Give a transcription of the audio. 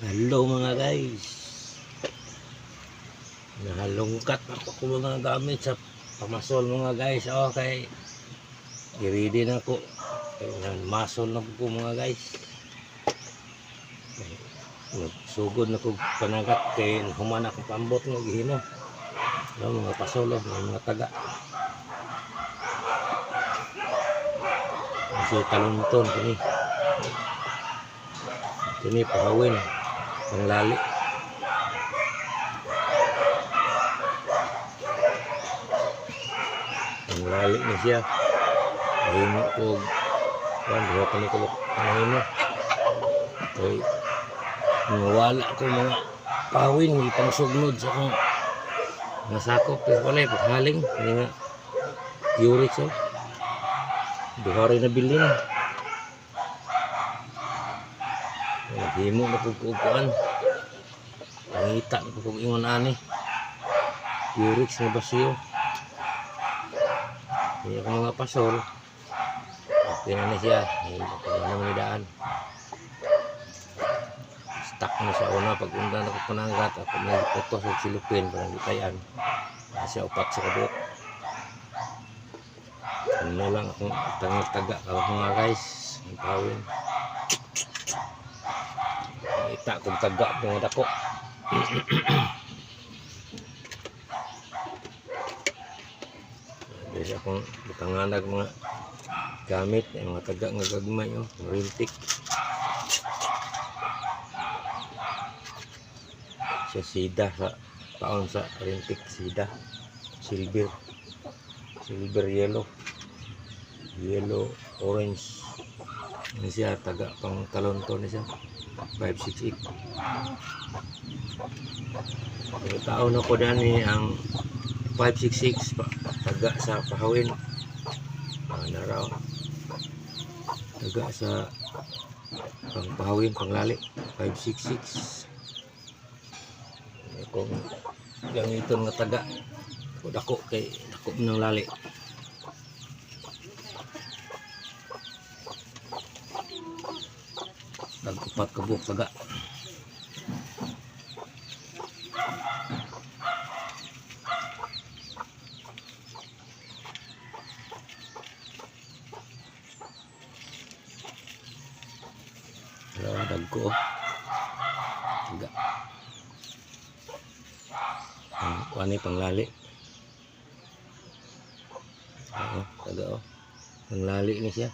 Hello mga guys. Nahalungkat ako mga gamit sa pamasol mga guys. Okay. I-ready na ko. Masol na ko mga guys. Nagsugod na ko panagat kay human ako pambot ng gihimo. Mga pasolo, mga taga. Kasi talunton kini. Kini pahawin. Panglali. Panglali na siya. Ayun ko. Diba pa ni ko ano okay. Nawala ko mga pawin. Hindi pang suglod sa akong nasakop. Pero wala yung paghaling. Hindi nga Urix oh. Duhari na bilin. Himo na pagkukuan. Pangita na pagkukuingon ani. Urix na basiyo. Hindi ako mga pasol. Okay na siya. Hindi ko na manidaan. Stuck na sa una. Pag undan ako pananggat. Ako nagputos sa silupin. Parang gitayan. Kasi upat sa kabuk. Ano lang akong taga mga guys. Ang pawin. Ita kong taga mga dako. Dito akong butanganag mga gamit. Mga taga nga gagmay. Oh, rintik. Siya sida sa taon sa rintik. Sida. Silver. Silver yellow. Yellow orange. Ini siya taga pang talonto ni siya. 568. Yung taon ako dani ang 566 taga sa pahawin. Naraw. Taga sa pang pahawin panglali 566. Kung gamiton nga taga dako kay dako ng lali. Nagkupat kabuk taga. Hello, dagko. Taga. Wani panglali. Taga oh. Panglali ni siya.